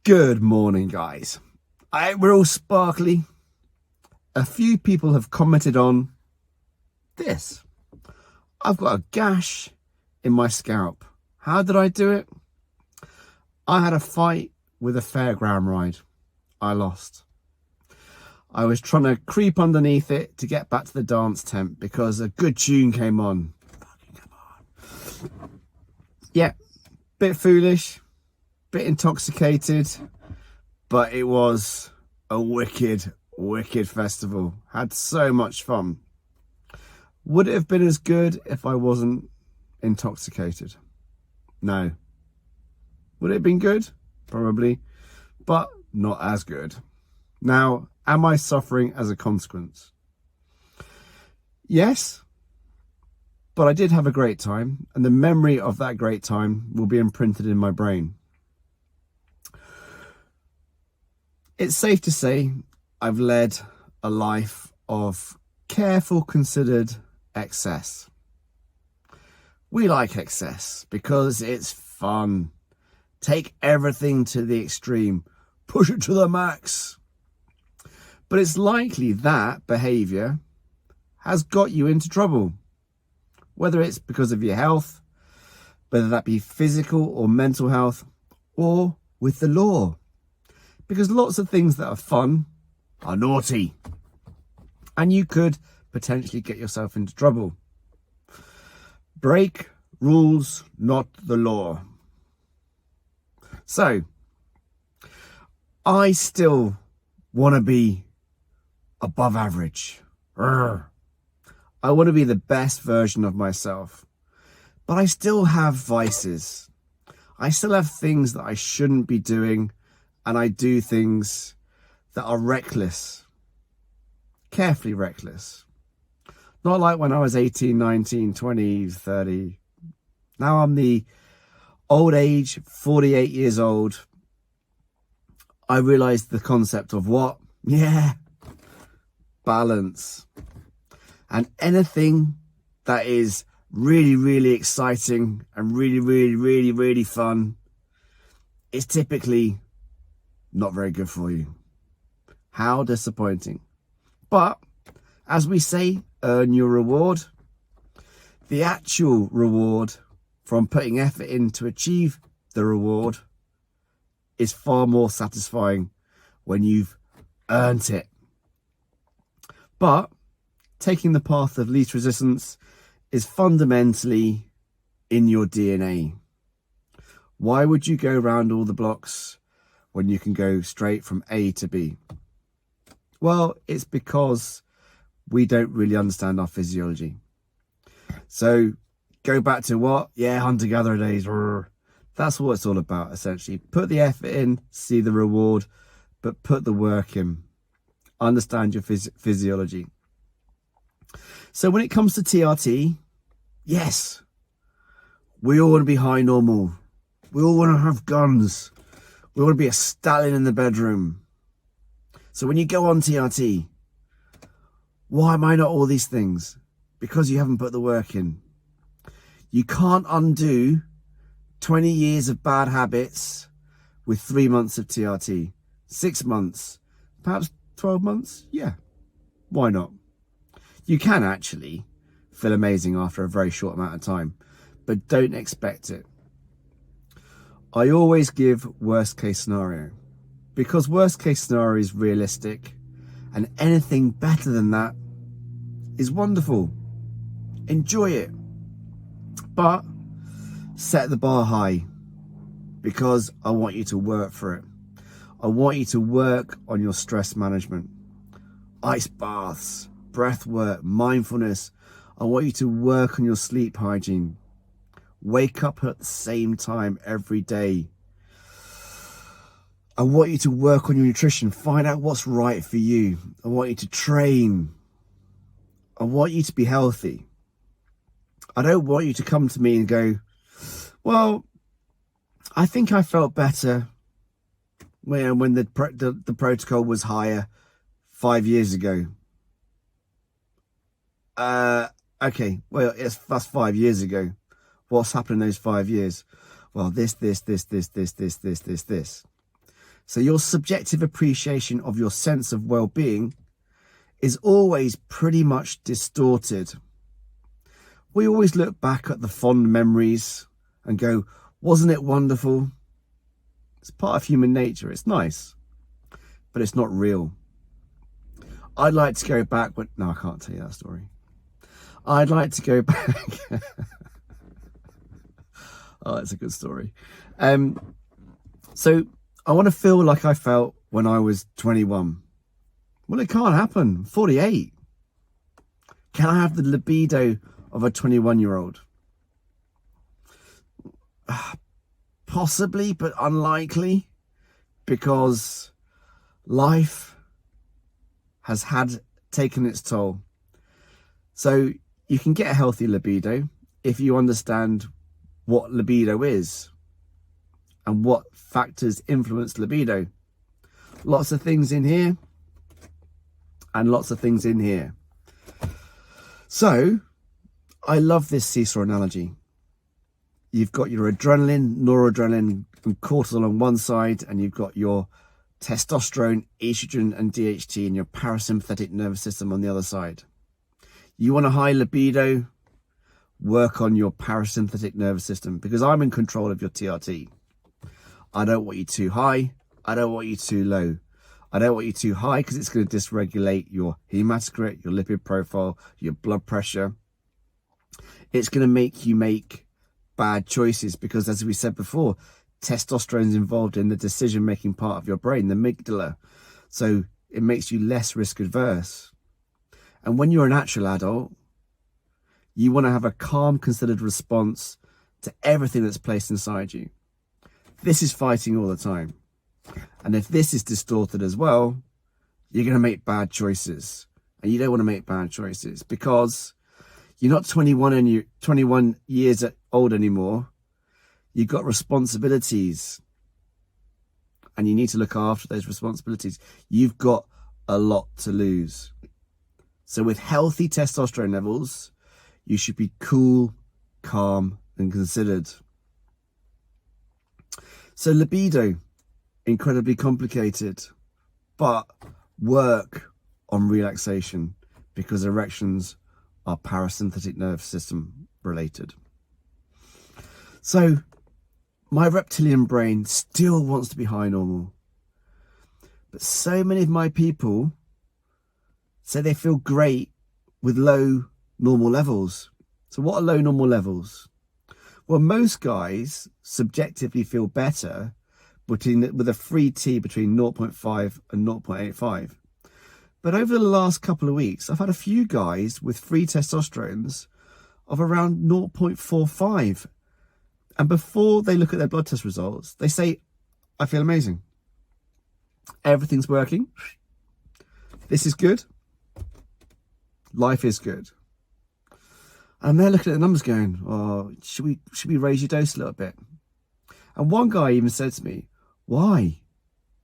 Good morning, guys. We're all sparkly. A few people have commented on this. I've got a gash in my scalp. How did I do it? I had a fight with a fairground ride. I lost. I was trying to creep underneath it to get back to the dance tent because a good tune came on. Fucking come on. Yeah, bit foolish, bit intoxicated, but it was a wicked festival. Had so much fun. Would it have been as good if I wasn't intoxicated? No. Would it have been good? Probably, but not as good. Now, am I suffering as a consequence? Yes, but I did have a great time, and the memory of that great time will be imprinted in my brain. It's safe to say I've led a life of careful, considered excess. We like excess because it's fun. Take everything to the extreme. Push it to the max. But it's likely that behavior has got you into trouble. Whether it's because of your health, whether that be physical or mental health, or with the law. Because lots of things that are fun are naughty. And you could potentially get yourself into trouble. Break rules, not the law. So, I still want to be above average. I want to be the best version of myself. But I still have vices. I still have things that I shouldn't be doing, and I do things that are reckless. Carefully reckless. Not like when I was 18, 19, 20, 30. Now I'm the old age, 48 years old. I realized the concept of what? Yeah, balance. And anything that is really exciting and really fun is typically not very good for you. How disappointing. But as we say, earn your reward. The actual reward from putting effort in to achieve the reward is far more satisfying when you've earned it. But taking the path of least resistance is fundamentally in your DNA. Why would you go around all the blocks when you can go straight from A to B? Well, it's because we don't really understand our physiology. So go back to what? Yeah, hunter-gatherer days. That's what it's all about, essentially. Put the effort in, see the reward, but put the work in. Understand your physiology. So when it comes to TRT, yes, we all want to be high normal. We all want to have guns. We want to be a stallion in the bedroom. So when you go on TRT, why am I not all these things? Because you haven't put the work in. You can't undo 20 years of bad habits with 3 months of TRT. 6 months, perhaps 12 months. Yeah, why not? You can actually feel amazing after a very short amount of time, but don't expect it. I always give worst case scenario because worst case scenario is realistic, and anything better than that is wonderful. Enjoy it, but set the bar high because I want you to work for it. I want you to work on your stress management, ice baths, breath work, mindfulness. I want you to work on your sleep hygiene. Wake up at the same time every day. I want you to work on your nutrition. Find out what's right for you. I want you to train. I want you to be healthy. I don't want you to come to me and go, well, I think I felt better when the protocol was higher 5 years ago. Okay, well, that's 5 years ago. What's happened in those 5 years? Well, this. So your subjective appreciation of your sense of well-being is always pretty much distorted. We always look back at the fond memories and go, wasn't it wonderful? It's part of human nature. It's nice, but it's not real. I'd like to go back, but no, I can't tell you that story. I'd like to go back. Oh, it's a good story. So I want to feel like I felt when I was 21. Well, it can't happen. I'm 48. Can I have the libido of a 21-year-old? Possibly, but unlikely, because life has taken its toll. So you can get a healthy libido if you understand what libido is and what factors influence libido. Lots of things in here and lots of things in here. So I love this seesaw analogy. You've got your adrenaline, noradrenaline and cortisol on one side, and you've got your testosterone, estrogen and DHT in your parasympathetic nervous system on the other side. You want a high libido? Work on your parasympathetic nervous system, because I'm in control of your TRT. I don't want you too high. I don't want you too low. I don't want you too high because it's going to dysregulate your hematocrit, your lipid profile, your blood pressure. It's going to make you make bad choices because, as we said before, testosterone is involved in the decision-making part of your brain, the amygdala. So it makes you less risk adverse. And when you're a natural adult, you want to have a calm, considered response to everything that's placed inside you. This is fighting all the time. And if this is distorted as well, you're going to make bad choices. And you don't want to make bad choices because you're not 21 years old anymore. You've got responsibilities. And you need to look after those responsibilities. You've got a lot to lose. So with healthy testosterone levels, you should be cool, calm, and considered. So libido, incredibly complicated, but work on relaxation because erections are parasympathetic nervous system related. So my reptilian brain still wants to be high normal, but so many of my people say they feel great with low normal levels. So what are low normal levels? Well, most guys subjectively feel better with a free T between 0.5 and 0.85. But over the last couple of weeks, I've had a few guys with free testosterones of around 0.45. And before they look at their blood test results, they say, I feel amazing. Everything's working. This is good. Life is good. And they're looking at the numbers going, oh, should we raise your dose a little bit? And one guy even said to me, why?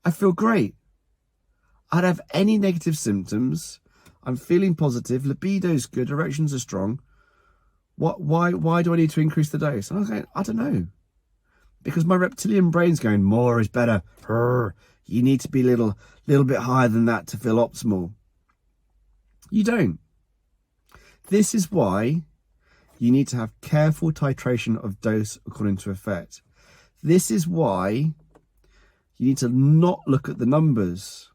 I feel great. I don't have any negative symptoms. I'm feeling positive. Libido's good. Erections are strong. Why do I need to increase the dose? And I was going, I don't know. Because my reptilian brain's going, more is better. You need to be a little bit higher than that to feel optimal. You don't. This is why you need to have careful titration of dose according to effect. This is why you need to not look at the numbers.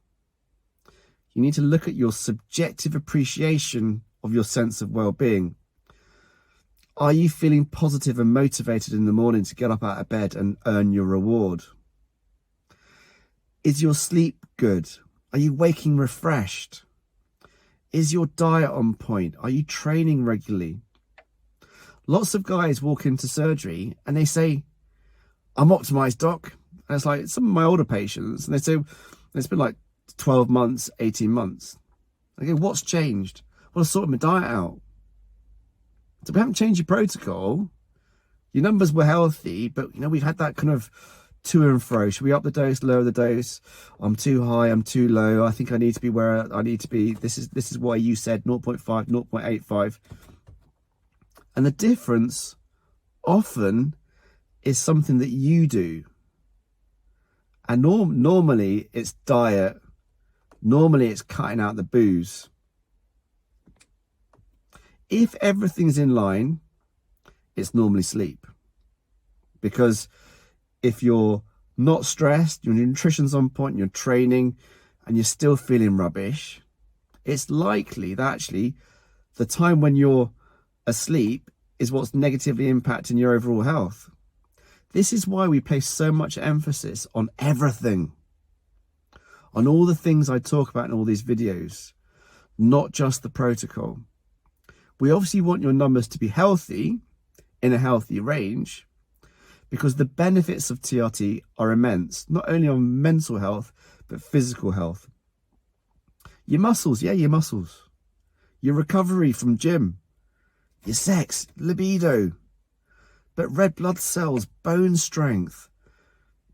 You need to look at your subjective appreciation of your sense of well-being. Are you feeling positive and motivated in the morning to get up out of bed and earn your reward? Is your sleep good? Are you waking refreshed? Is your diet on point? Are you training regularly? Lots of guys walk into surgery and they say, I'm optimized, doc. And it's like some of my older patients, and they say, it's been like 12 months, 18 months. I go, what's changed? Well, I sorted my diet out. So we haven't changed your protocol. Your numbers were healthy, but we've had that kind of to and fro. Should we up the dose, lower the dose? I'm too high, I'm too low. I think I need to be where I need to be. This is why you said 0.5, 0.85. And the difference often is something that you do. And normally it's diet. Normally it's cutting out the booze. If everything's in line, it's normally sleep. Because if you're not stressed, your nutrition's on point, you're training, and you're still feeling rubbish, it's likely that actually the time when you're asleep is what's negatively impacting your overall health. This is why we place so much emphasis on everything, on all the things I talk about in all these videos, not just the protocol. We obviously want your numbers to be healthy, in a healthy range, because the benefits of TRT are immense, not only on mental health, but physical health. Your muscles, yeah, your muscles. Your recovery from gym, your sex, libido, but red blood cells, bone strength.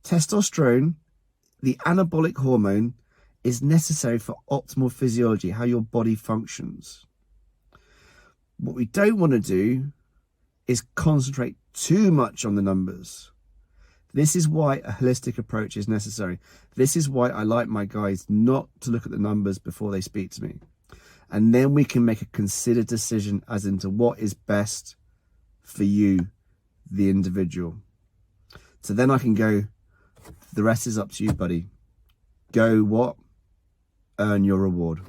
Testosterone, the anabolic hormone, is necessary for optimal physiology, how your body functions. What we don't want to do is concentrate too much on the numbers. This is why a holistic approach is necessary. This is why I like my guys not to look at the numbers before they speak to me. And then we can make a considered decision as into what is best for you, the individual. So then I can go, the rest is up to you, buddy. Go what? Earn your reward.